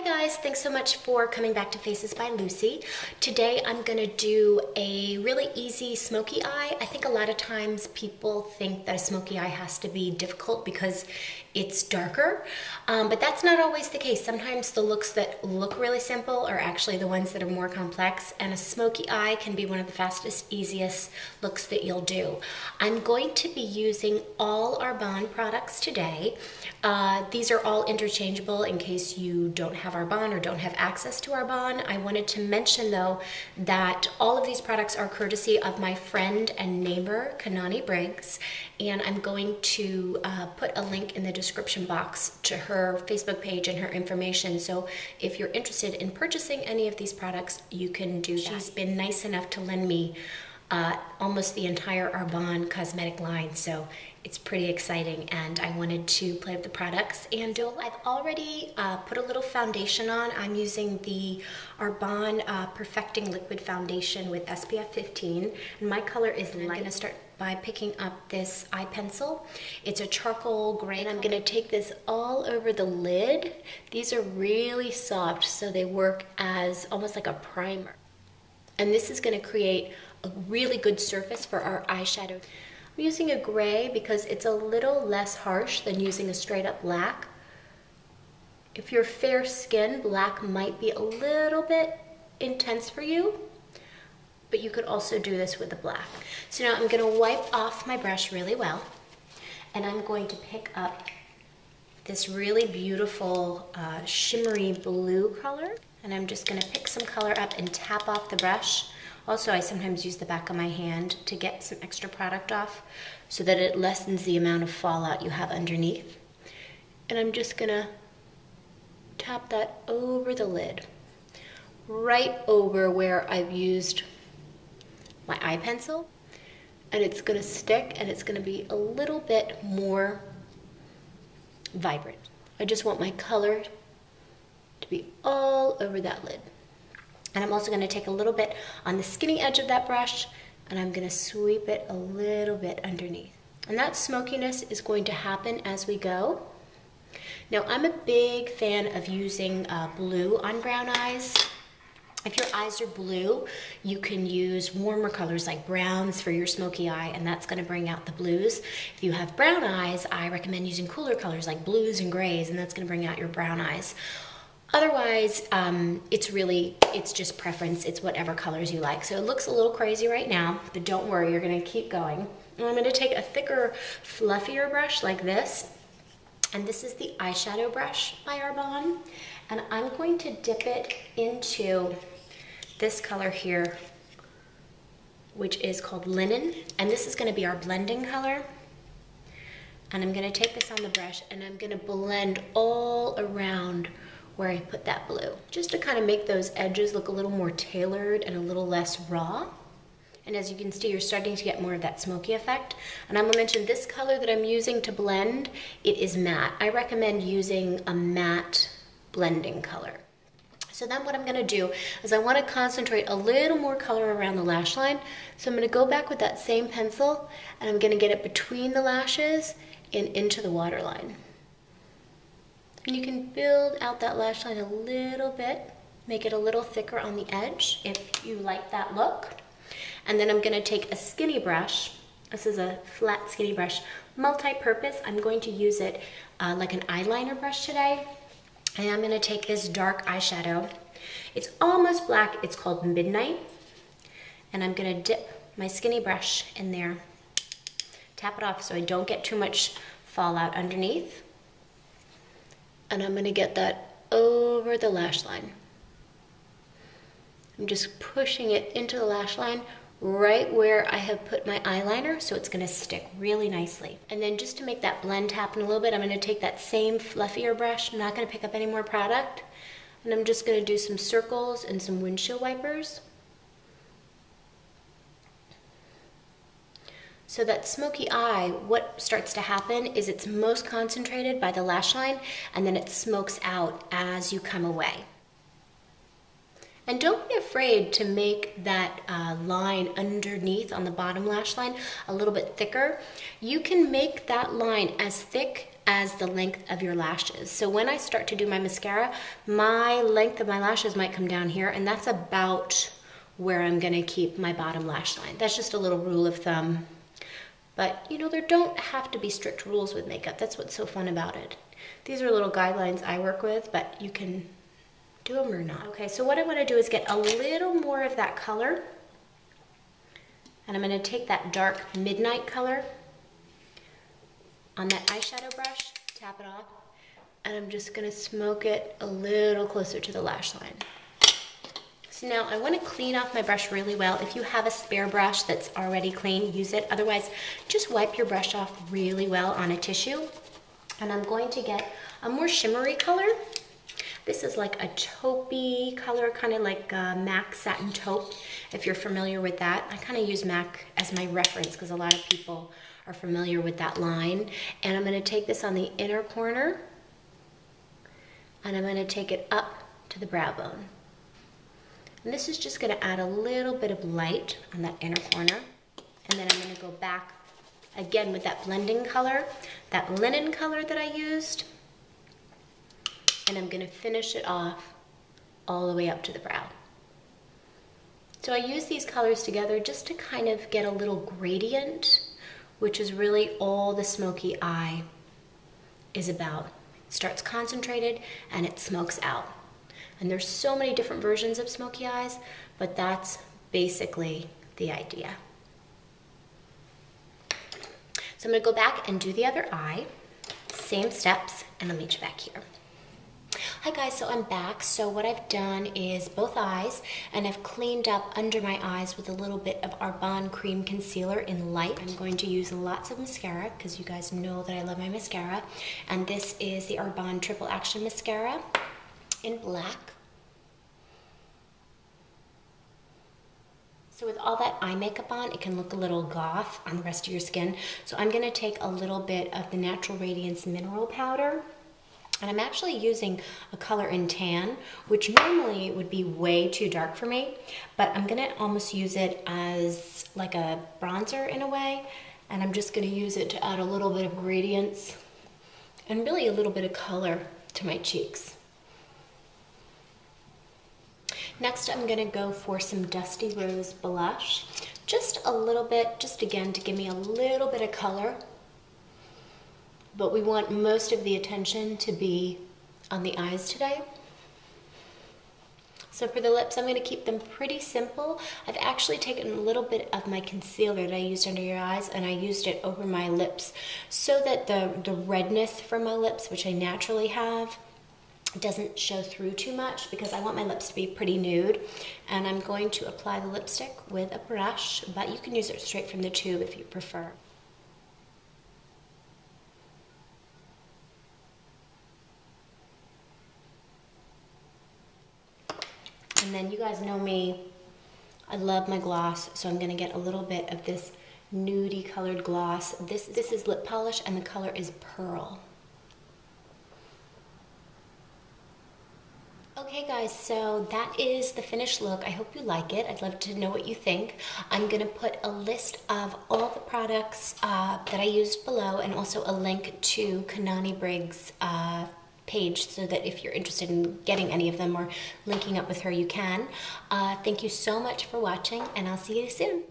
Hi guys, thanks so much for coming back to Faces by Lucy. Today I'm gonna do a really easy smoky eye. I think a lot of times people think that a smoky eye has to be difficult because it's darker, but that's not always the case. Sometimes the looks that look really simple are actually the ones that are more complex, and a smoky eye can be one of the fastest, easiest looks that you'll do. I'm going to be using all Arbonne products today. These are all interchangeable in case you don't have Arbonne or don't have access to Arbonne. I wanted to mention though that all of these products are courtesy of my friend and neighbor, Kanani Briggs, and I'm going to put a link in the description box to her Facebook page and her information. So if you're interested in purchasing any of these products, you can do that. She's been nice enough to lend me almost the entire Arbonne cosmetic line, so it's pretty exciting, and I wanted to play with the products. And I've already put a little foundation on. I'm using the Arbonne Perfecting Liquid Foundation with SPF 15, and my color is light. I'm gonna start by picking up this eye pencil. It's a charcoal gray, and I'm gonna take this all over the lid. These are really soft, so they work as almost like a primer. And this is gonna create a really good surface for our eyeshadow. I'm using a gray because it's a little less harsh than using a straight up black. If you're fair skinned, black might be a little bit intense for you, but you could also do this with the black. So now I'm gonna wipe off my brush really well, and I'm going to pick up this really beautiful shimmery blue color, and I'm just gonna pick some color up and tap off the brush. Also, I sometimes use the back of my hand to get some extra product off so that it lessens the amount of fallout you have underneath. And I'm just gonna tap that over the lid, right over where I've used my eye pencil. And it's gonna stick, and it's gonna be a little bit more vibrant. I just want my color to be all over that lid. And I'm also gonna take a little bit on the skinny edge of that brush, and I'm gonna sweep it a little bit underneath. And that smokiness is going to happen as we go. Now, I'm a big fan of using blue on brown eyes. If your eyes are blue, you can use warmer colors like browns for your smoky eye, and that's gonna bring out the blues. If you have brown eyes, I recommend using cooler colors like blues and grays, and that's gonna bring out your brown eyes. Otherwise, it's just preference. It's whatever colors you like. So it looks a little crazy right now, but don't worry, you're gonna keep going. And I'm gonna take a thicker, fluffier brush like this. And this is the eyeshadow brush by Arbonne. And I'm going to dip it into this color here, which is called Linen. And this is gonna be our blending color. And I'm gonna take this on the brush, and I'm gonna blend all around where I put that blue, just to kind of make those edges look a little more tailored and a little less raw. And as you can see, you're starting to get more of that smoky effect. And I'm gonna mention this color that I'm using to blend, it is matte. I recommend using a matte blending color. So then what I'm gonna do is I wanna concentrate a little more color around the lash line. So I'm gonna go back with that same pencil, and I'm gonna get it between the lashes and into the waterline. And you can build out that lash line a little bit, make it a little thicker on the edge if you like that look. And then I'm gonna take a skinny brush. This is a flat skinny brush, multi-purpose. I'm going to use it like an eyeliner brush today. And I'm gonna take this dark eyeshadow. It's almost black, it's called Midnight. And I'm gonna dip my skinny brush in there, tap it off so I don't get too much fallout underneath. And I'm gonna get that over the lash line. I'm just pushing it into the lash line right where I have put my eyeliner, so it's gonna stick really nicely. And then just to make that blend happen a little bit, I'm gonna take that same fluffier brush. I'm not gonna pick up any more product. And I'm just gonna do some circles and some windshield wipers. So that smoky eye, what starts to happen is it's most concentrated by the lash line, and then it smokes out as you come away. And don't be afraid to make that line underneath on the bottom lash line a little bit thicker. You can make that line as thick as the length of your lashes. So when I start to do my mascara, my length of my lashes might come down here, and that's about where I'm gonna keep my bottom lash line. That's just a little rule of thumb. But you know, there don't have to be strict rules with makeup. That's what's so fun about it. These are little guidelines I work with, but you can do them or not. Okay, so what I want to do is get a little more of that color, and I'm going to take that dark midnight color on that eyeshadow brush, tap it off, and I'm just going to smoke it a little closer to the lash line. So now I want to clean off my brush really well. If you have a spare brush that's already clean, use it. Otherwise, just wipe your brush off really well on a tissue. And I'm going to get a more shimmery color. This is like a taupey color, kind of like MAC Satin Taupe, if you're familiar with that. I kind of use MAC as my reference because a lot of people are familiar with that line. And I'm going to take this on the inner corner, and I'm going to take it up to the brow bone. And this is just going to add a little bit of light on that inner corner. And then I'm going to go back again with that blending color, that linen color that I used. And I'm going to finish it off all the way up to the brow. So I use these colors together just to kind of get a little gradient, which is really all the smoky eye is about. It starts concentrated and it smokes out. And there's so many different versions of smoky eyes, but that's basically the idea. So I'm going to go back and do the other eye, same steps, and I'll meet you back here. Hi guys, so I'm back. So what I've done is both eyes, and I've cleaned up under my eyes with a little bit of Arbonne Cream Concealer in light. I'm going to use lots of mascara because you guys know that I love my mascara. And this is the Arbonne Triple Action Mascara in black. So with all that eye makeup on, it can look a little goth on the rest of your skin. So I'm going to take a little bit of the Natural Radiance Mineral Powder. And I'm actually using a color in tan, which normally would be way too dark for me, but I'm gonna almost use it as like a bronzer in a way, and I'm just gonna use it to add a little bit of gradients and really a little bit of color to my cheeks. Next, I'm gonna go for some Dusty Rose blush, just a little bit, just again to give me a little bit of color. But we want most of the attention to be on the eyes today. So for the lips, I'm going to keep them pretty simple. I've actually taken a little bit of my concealer that I used under your eyes, and I used it over my lips so that the redness from my lips, which I naturally have, doesn't show through too much because I want my lips to be pretty nude. And I'm going to apply the lipstick with a brush, but you can use it straight from the tube if you prefer. And then you guys know me, I love my gloss, so I'm gonna get a little bit of this nudie colored gloss. This is lip polish, and the color is Pearl. Okay guys, so that is the finished look. I hope you like it. I'd love to know what you think. I'm gonna put a list of all the products that I used below, and also a link to Kanani Briggs' page, so that if you're interested in getting any of them or linking up with her, you can. Thank you so much for watching, and I'll see you soon.